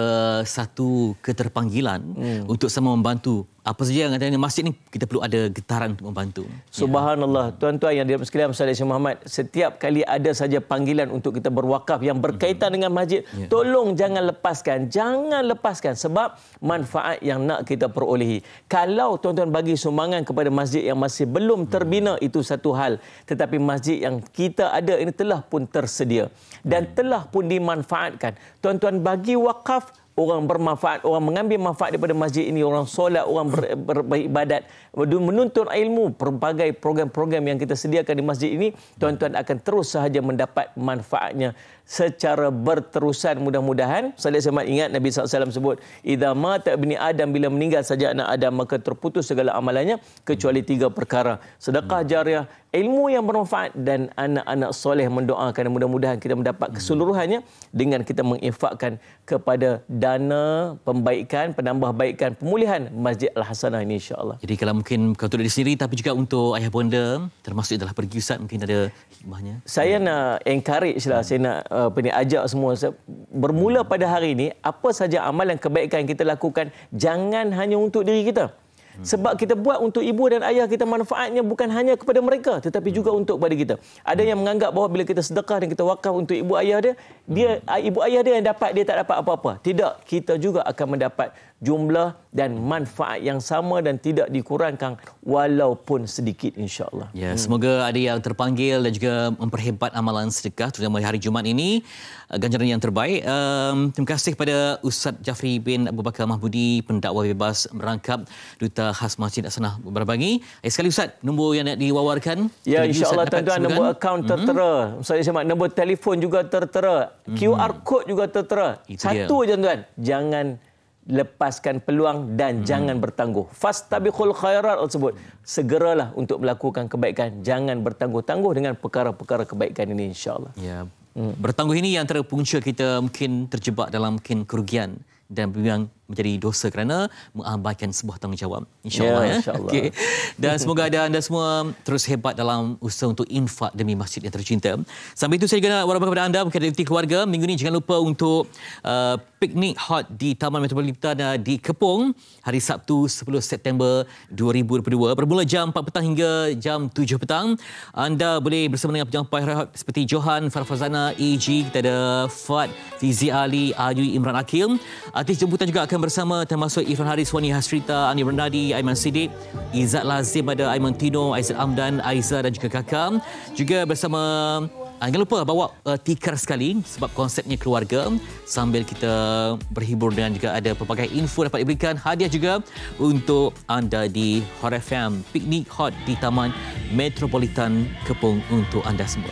satu keterpanggilan untuk sama membantu apa saja yang ada di masjid ni kita perlu ada getaran untuk membantu.
Subhanallah. Tuan-tuan yang dirahmati sekalian, Ustaz Syekh Muhammad, setiap kali ada saja panggilan untuk kita berwakaf yang berkaitan dengan masjid, tolong jangan lepaskan sebab manfaat yang nak kita perolehi. Kalau tuan-tuan bagi sumbangan kepada masjid yang masih belum terbina, itu satu hal, tetapi masjid yang kita ada ini telah pun tersedia dan telah pun dimanfaatkan. Tuan-tuan bagi wakaf, orang bermanfaat, orang mengambil manfaat daripada masjid ini, orang solat, orang beribadat, menuntut ilmu, pelbagai program-program yang kita sediakan di masjid ini, tuan-tuan akan terus sahaja mendapat manfaatnya secara berterusan. Mudah-mudahan, saya ingat Nabi SAW sebut, idza mata ibni Adam, bila meninggal saja anak Adam, maka terputus segala amalannya kecuali 3 perkara: sedekah jariah, ilmu yang bermanfaat, dan anak-anak soleh mendoakan. Mudah-mudahan kita mendapat keseluruhannya dengan kita menginfakkan kepada dana pembaikan, penambahbaikan, pemulihan Masjid Al-Hasanah ini, insya-Allah.
Jadi kalau mungkin bukan untuk diri sendiri, tapi juga untuk ayah bonda, termasuk adalah pergi Ustaz, mungkin ada hikmahnya.
Saya nak encourage lah, saya nak ajak semua. Bermula pada hari ini, apa saja amalan kebaikan kita lakukan, jangan hanya untuk diri kita. Sebab kita buat untuk ibu dan ayah kita, manfaatnya bukan hanya kepada mereka tetapi juga untuk kepada kita. Ada yang menganggap bahawa bila kita sedekah dan kita wakaf untuk ibu ayah dia ibu ayah dia yang dapat, dia tak dapat apa-apa. Tidak, kita juga akan mendapat jumlah dan manfaat yang sama dan tidak dikurangkan walaupun sedikit, insya-Allah.
Ya, semoga ada yang terpanggil dan juga memperhebat amalan sedekah terutama hari Jumaat ini, ganjaran yang terbaik. Terima kasih kepada Ustaz Jafri bin Abu Bakar Mahmudi, pendakwa bebas merangkap Duta Khas Masjid Al-Hasanah berbagi. Sekali Ustaz, nombor yang nak diwawarkan.
Ya, insya-Allah tuan-tuan, nombor akaun tertera. Ustaz Syed, nombor telefon juga tertera. QR code juga tertera. Satu je tuan-tuan, jangan lepaskan peluang dan jangan bertangguh. Fastabiqul khairat tersebut. Segeralah untuk melakukan kebaikan. Jangan bertangguh-tangguh dengan perkara-perkara kebaikan ini, insya-Allah.
Ya. Bertangguh ini antara punca kita mungkin terjebak dalam mungkin kerugian dan memang menjadi dosa kerana mengabaikan sebuah tanggungjawab. InsyaAllah. Ya, insya-Allah. Okay. Dan semoga anda semua terus hebat dalam usaha untuk infak demi masjid yang tercinta. Sambil itu saya juga nak warawak kepada anda mungkin aktiviti keluarga. Minggu ini jangan lupa untuk piknik hot di Taman Metropolitan di Kepong hari Sabtu 10 September 2022 bermula jam 4 petang hingga jam 7 petang. Anda boleh bersama dengan penyampai hot seperti Johan, Farfazana, EG, kita ada Fad, Fizi Ali, Ayu, Imran Akil. Artis jemputan juga akan bersama termasuk Irfan Haris, Wani Hasrita, Ani Bernadi, Aiman Siddiq, Izzat Lazim, ada Aiman Tino, Aizat Amdan, Aiza dan juga Kakam. Juga bersama jangan lupa bawa tikar sekali sebab konsepnya keluarga, sambil kita berhibur dan juga ada pelbagai info dapat diberikan, hadiah juga untuk anda di Hot FM Piknik Hot di Taman Metropolitan Kepong untuk anda semua.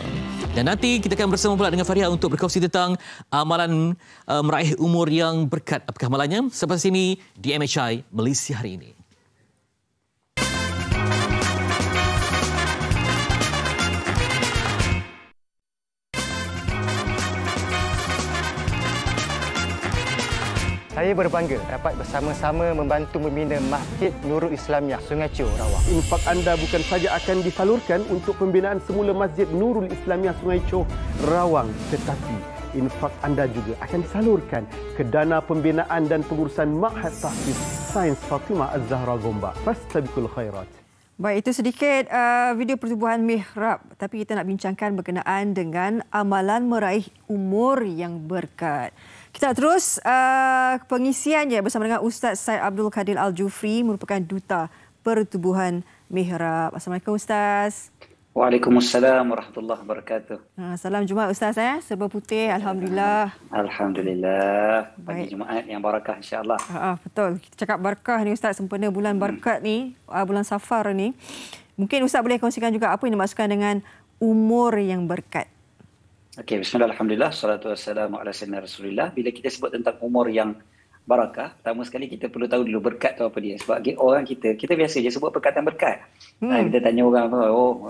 Dan nanti kita akan bersama pula dengan Faria untuk berkongsi tentang amalan meraih umur yang berkat. Apakah amalannya? Selepas ini di MHI Malaysia hari ini.
Saya berbangga dapat bersama-sama membantu membina Masjid Nurul Islamiah Sungai Chio, Rawang.
Infak anda bukan saja akan disalurkan untuk pembinaan semula Masjid Nurul Islamiah Sungai Chio, Rawang, tetapi infak anda juga akan disalurkan ke dana pembinaan dan pengurusan Ma'had Tahfiz Sains Fatimah Az-Zahra Gombak. Fastabiqul khairat.
Baik, itu sedikit video pertubuhan mihrab. Tapi kita nak bincangkan berkenaan dengan amalan meraih umur yang berkat. Kita terus pengisiannya bersama dengan Ustaz Said Abdul Kadir Al-Jufri, merupakan Duta Pertubuhan Mihrab. Assalamualaikum Ustaz.
Waalaikumsalam warahmatullahi wabarakatuh.
Salam Jumaat Ustaz, serba putih, alhamdulillah.
Alhamdulillah. Pagi Jumaat yang barakah, insya-Allah.
Betul. Kita cakap barakah ni Ustaz, sempena bulan barakat ni, bulan Safar ni. Mungkin Ustaz boleh kongsikan juga apa yang dimaksudkan dengan umur yang berkat.
Okey, bismillah, alhamdulillah, salatu wassalamu ala sayyidina Rasulillah. Bila kita sebut tentang umur yang barakah, pertama sekali kita perlu tahu dulu berkat tu apa dia. Sebab orang kita biasa je sebut perkataan berkat. Kita tanya orang,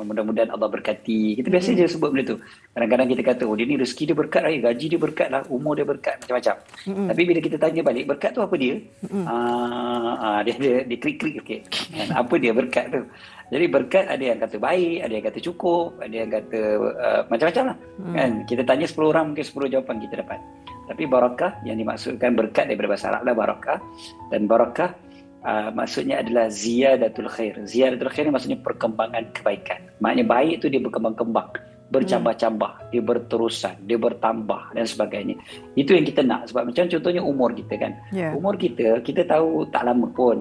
mudah-mudahan Allah berkati. Kita biasa je sebut benda tu. Kadang-kadang kita kata, dia ni rezeki dia berkat, gaji dia berkat lah, umur dia berkat, macam-macam. Tapi bila kita tanya balik, berkat tu apa dia? Dia krik-krik sikit. Apa dia berkat tu? Jadi berkat ada yang kata baik, ada yang kata cukup, ada yang kata macam-macam lah. Kan? Kita tanya 10 orang, mungkin 10 jawapan kita dapat. Tapi barakah yang dimaksudkan berkat daripada bahasa Arab adalah barakah. Dan barakah maksudnya adalah ziyadatul khair. Ziyadatul khair ni maksudnya perkembangan kebaikan. Maknanya baik itu dia berkembang-kembang, bercambah-cambah, dia berterusan, dia bertambah dan sebagainya. Itu yang kita nak. Sebab macam contohnya umur kita kan. Umur kita tahu tak lama pun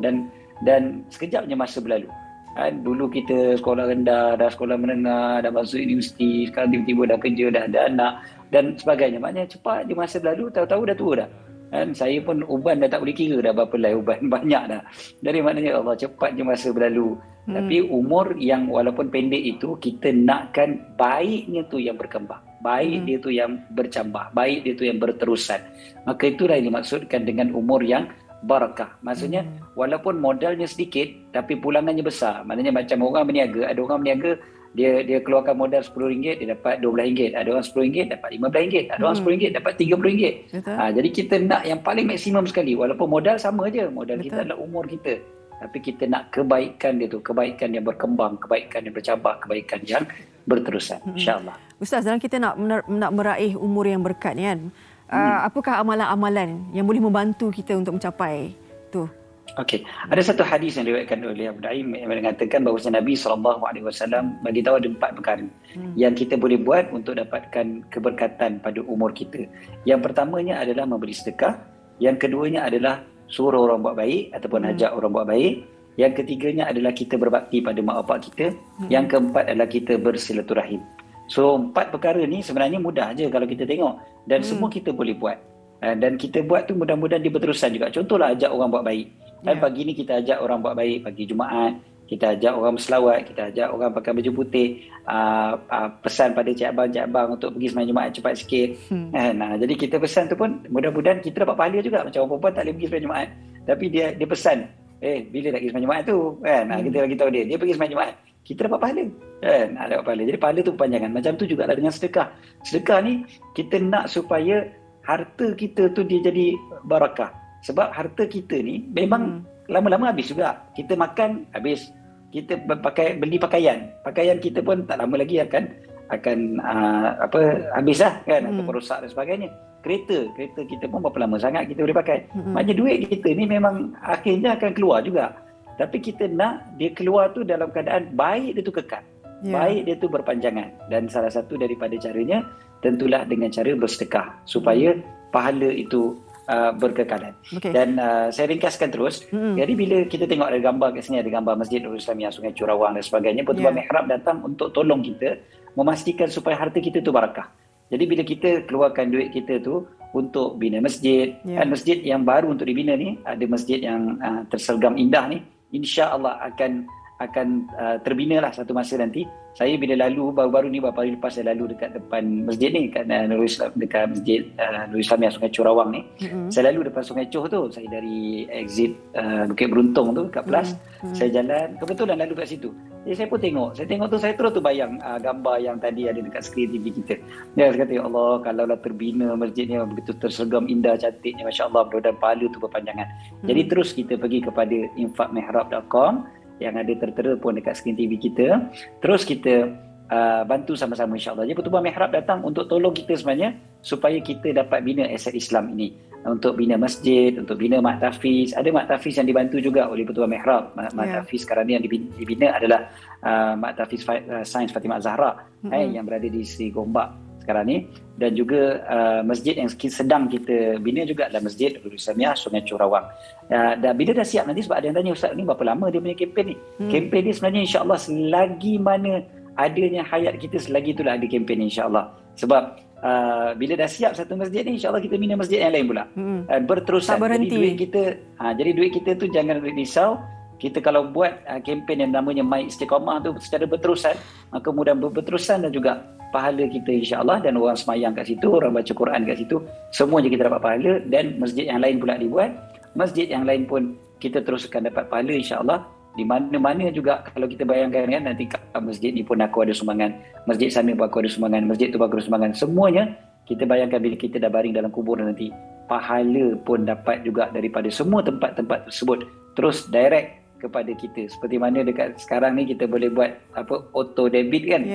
dan sekejapnya masa berlalu. Dulu kita sekolah rendah, dah sekolah menengah, dah masuk universiti, sekarang tiba-tiba dah kerja, dah ada anak dan sebagainya. Maknanya cepat di masa berlalu, tahu-tahu dah tua dah. Saya pun uban dah tak boleh kira dah berapa lai uban, banyak dah. Dari maknanya Allah cepat je masa berlalu. Tapi umur yang walaupun pendek itu, kita nakkan baiknya tu yang berkembang. Baik dia tu yang bercambah, baik dia tu yang berterusan. Maka itulah yang dimaksudkan dengan umur yang barakah. Maksudnya walaupun modalnya sedikit tapi pulangannya besar. Maknanya macam orang berniaga, ada orang berniaga dia keluarkan modal RM10 dia dapat RM12, ada orang RM10 dapat RM15, ada orang RM10 dapat RM30. Jadi kita nak yang paling maksimum sekali walaupun modal sama je, modal kita adalah umur kita. Tapi kita nak kebaikan dia tu, kebaikan yang berkembang, kebaikan yang bercambah, kebaikan yang berterusan. InsyaAllah.
Ustaz, dalam kita nak meraih umur yang berkat ni kan, apakah amalan-amalan yang boleh membantu kita untuk mencapai tu?
Okey, ada satu hadis yang diriwayatkan oleh Abu Daim yang mengatakan bahawa Nabi SAW bagi tahu ada 4 perkara yang kita boleh buat untuk dapatkan keberkatan pada umur kita. Yang pertamanya adalah memberi sedekah, yang keduanya adalah suruh orang buat baik ataupun ajak orang buat baik, yang ketiganya adalah kita berbakti pada mak bapak kita, yang keempat adalah kita bersilaturahim. So 4 perkara ni sebenarnya mudah je kalau kita tengok dan semua kita boleh buat. Dan kita buat tu mudah-mudahan dia berterusan juga. Contohlah ajak orang buat baik. Pagi ni kita ajak orang buat baik, pagi Jumaat kita ajak orang berselawat, kita ajak orang pakai baju putih, pesan pada cik abang untuk pergi sembahyang Jumaat cepat sikit. Jadi kita pesan tu pun mudah-mudahan kita dapat pahala juga. Macam orang perempuan tak boleh pergi sembahyang Jumaat, tapi dia pesan, bila nak pergi sembahyang Jumaat tu kita bagi tahu dia pergi sembahyang Jumaat, kita dapat pahala dapat pahala. Jadi pahala tu panjangan. Macam tu jugalah dengan sedekah. Sedekah ni kita nak supaya harta kita tu dia jadi barakah. Sebab harta kita ni memang lama-lama habis juga. Kita makan habis, kita beli pakaian kita pun tak lama lagi akan habis lah kan, ataupun rosak dan sebagainya. Kereta kita pun berapa lama sangat kita boleh pakai. Maknanya duit kita ni memang akhirnya akan keluar juga. Tapi kita nak dia keluar tu dalam keadaan baik dia tu kekal. Baik dia tu berpanjangan. Dan salah satu daripada caranya tentulah dengan cara bersedekah supaya pahala itu berkekalan. Dan saya ringkaskan terus. Jadi bila kita tengok ada gambar kat sini, ada gambar Masjid Nurul Islamiah Sungai Curawang dan sebagainya, Pertubuhan Mihrab datang untuk tolong kita memastikan supaya harta kita tu barakah. Jadi bila kita keluarkan duit kita tu untuk bina masjid, kan masjid yang baru untuk dibina ni, ada masjid yang tersergam indah ni, insya-Allah akan terbina lah satu masa nanti. Saya bila lalu baru-baru ni beberapa hari lepas saya lalu dekat depan masjid ni dekat dekat Masjid Nurul Islamiah Sungai Curawang ni. Saya lalu depan Sungai Coh tu, saya dari exit Bukit Beruntung tu kat Plus, saya jalan kebetulan lalu kat situ. Jadi saya pun tengok tu, saya terus tu bayang gambar yang tadi ada dekat skrin TV kita. Saya kata, ya Allah, kalaulah terbina masjid ni begitu tersergam indah cantiknya, masya-Allah, mudah-mudahan pahala tu berpanjangan. Jadi terus kita pergi kepada infakmihrab.com yang ada tertera pun dekat skrin TV kita. Terus kita bantu sama-sama insya-Allah. Jadi Pertubuhan Mihrab datang untuk tolong kita sebenarnya supaya kita dapat bina aset Islam ini. Untuk bina masjid, untuk bina mak tahfiz. Ada mak tahfiz yang dibantu juga oleh Pertubuhan Mihrab. Mak tahfiz sekarang ni yang dibina adalah mak tahfiz Sains Fatimah Zahra yang berada di Seri Gombak sekarang ni. Dan juga masjid yang sedang kita bina juga adalah Masjid Nurul Islamiah Sungai Curawang. Dan bila dah siap nanti, sebab ada yang tanya, Ustaz ni berapa lama dia punya kempen ni? Kempen ni sebenarnya insya-Allah selagi mana adanya hayat kita, selagi itulah ada kempen ni insya-Allah. Sebab bila dah siap satu masjid ni, insya-Allah kita bina masjid yang lain pula. Berterusan. Jadi duit kita tu jangan risau. Kita kalau buat kempen yang namanya My Istiqamah tu secara berterusan, maka mudah berterusan dan juga pahala kita insya-Allah, dan orang semayang kat situ, orang baca Quran kat situ, semuanya kita dapat pahala. Dan masjid yang lain pula dibuat, masjid yang lain pun kita teruskan dapat pahala insya-Allah. Di mana-mana juga kalau kita bayangkan kan, nanti kat masjid ni pun aku ada sumbangan, masjid sana pun aku ada sumbangan, masjid tu pun aku ada sumbangan, semuanya kita bayangkan bila kita dah baring dalam kubur nanti, pahala pun dapat juga daripada semua tempat-tempat tersebut terus direct kepada kita. Seperti mana dekat sekarang ni kita boleh buat auto debit kan.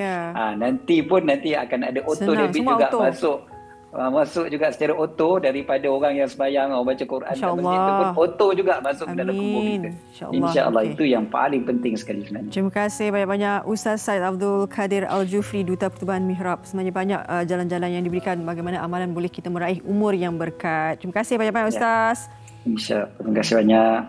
Nanti akan ada auto debit juga masuk masuk juga secara auto daripada orang yang sembahyang baca Quran kat masjid tu pun auto juga masuk ke dalam kubur kita. InsyaAllah itu yang paling penting sekali sebenarnya.
Terima kasih banyak-banyak Ustaz Said Abdul Kadir Al-Jufri, Duta Pertubuhan Mihrab. Sebenarnya banyak jalan-jalan yang diberikan bagaimana amalan boleh kita meraih umur yang berkat. Terima kasih banyak-banyak Ustaz.
InsyaAllah. Terima kasih banyak.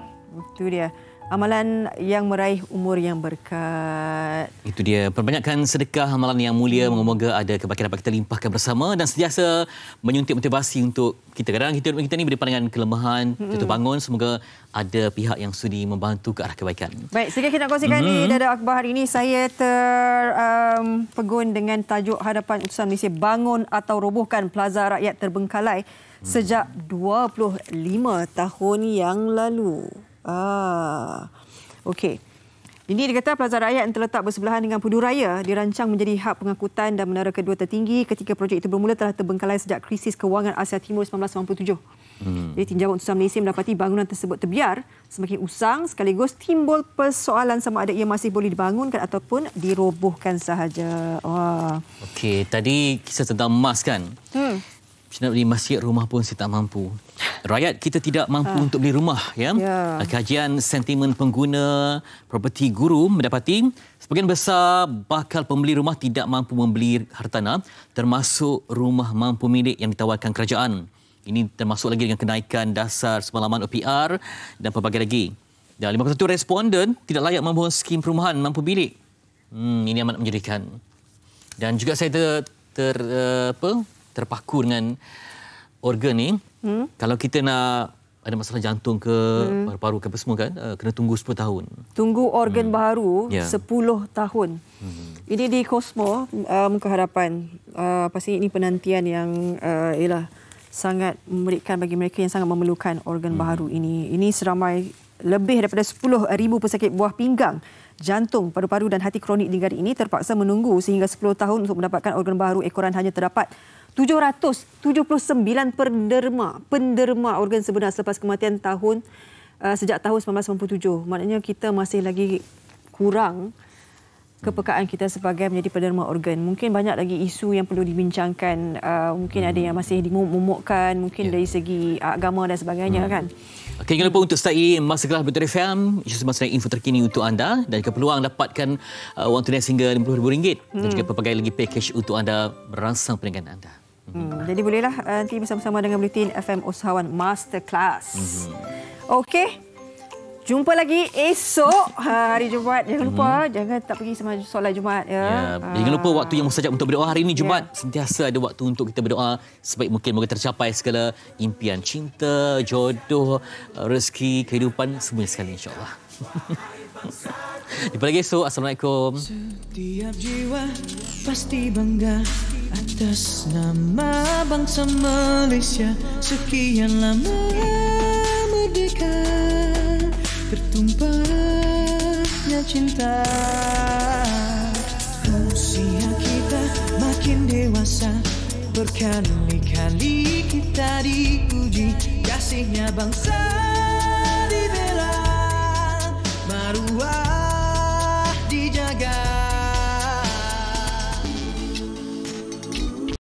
Itu dia. Amalan yang meraih umur yang berkat.
Itu dia. Perbanyakkan sedekah, amalan yang mulia. Moga-moga ada kebaikan dapat kita limpahkan bersama dan sentiasa menyuntik motivasi untuk kita. Kadang-kadang kita ni berdepan dengan kelemahan, jatuh bangun. Semoga ada pihak yang sudi membantu ke arah kebaikan. Baik,
sedikit kita nak kongsikan di Dada Akhbar hari ini. Saya terpegun dengan tajuk Hadapan Utusan Malaysia, bangun atau robohkan Plaza Rakyat terbengkalai sejak 25 tahun yang lalu. Okey. Ini dikata Plaza Rakyat yang terletak bersebelahan dengan Peduraya dirancang menjadi hub pengangkutan dan menara kedua tertinggi ketika projek itu bermula telah terbengkalai sejak krisis kewangan Asia Timur 1997. Jadi tinjauan Utusan Malaysia mendapati bangunan tersebut terbiar semakin usang sekaligus timbul persoalan sama ada ia masih boleh dibangunkan ataupun dirobohkan sahaja.
Okey, tadi kisah tentang emas kan? Nak beli masjid, rumah pun saya tak mampu. Rakyat kita tidak mampu untuk beli rumah. Kajian sentimen pengguna properti Guru mendapati sebahagian besar bakal pembeli rumah tidak mampu membeli hartanah, termasuk rumah mampu milik yang ditawarkan kerajaan. Ini termasuk lagi dengan kenaikan dasar semalaman OPR dan pelbagai lagi. Dan 51 responden tidak layak memohon skim perumahan mampu milik. Ini amat menyedihkan. Dan juga saya terpaku dengan organ ni. Kalau kita nak ada masalah jantung ke paru-paru ke apa semua kan, kena tunggu 10 tahun.
Tunggu organ baru 10 tahun. Ini di Cosmo Muka Harapan. Pasti ini penantian yang sangat memberikan bagi mereka yang sangat memerlukan organ baru ini. Ini seramai lebih daripada 10,000 pesakit buah pinggang, jantung, paru-paru dan hati kronik di negara ini terpaksa menunggu sehingga 10 tahun untuk mendapatkan organ baru. Ekoran hanya terdapat 779 penderma organ sebenar selepas kematian sejak tahun 1997. Maknanya kita masih lagi kurang kepekaan kita sebagai menjadi penderma organ. Mungkin banyak lagi isu yang perlu dibincangkan. Mungkin ada yang masih dimomokkan, mungkin dari segi agama dan sebagainya kan.
Okey, jangan lupa untuk stay Masa Kelas Betul FM, isu semasa info terkini untuk anda dan jika peluang dapatkan wang tunai hingga RM50,000 dan juga pelbagai lagi package untuk anda merangsang perniagaan anda.
Jadi bolehlah nanti bersama-sama dengan Bulletin FM Usahawan Masterclass. Okey. Jumpa lagi esok hari Jumaat. Jangan lupa, jangan tak pergi sama solat Jumaat ya.
Jangan lupa waktu yang mustajab untuk berdoa hari ini Jumaat. Sentiasa ada waktu untuk kita berdoa sebaik mungkin moga tercapai segala impian cinta, jodoh, rezeki, kehidupan semuanya sekali insya-Allah. Jumpa lagi esok. Assalamualaikum.
Setiap jiwa pasti bangga atas nama bangsa Malaysia. Sekian lama merdeka, tertumpahnya cinta. Usia kita makin dewasa, berkali-kali kita diuji. Kasihnya bangsa dibela, maruah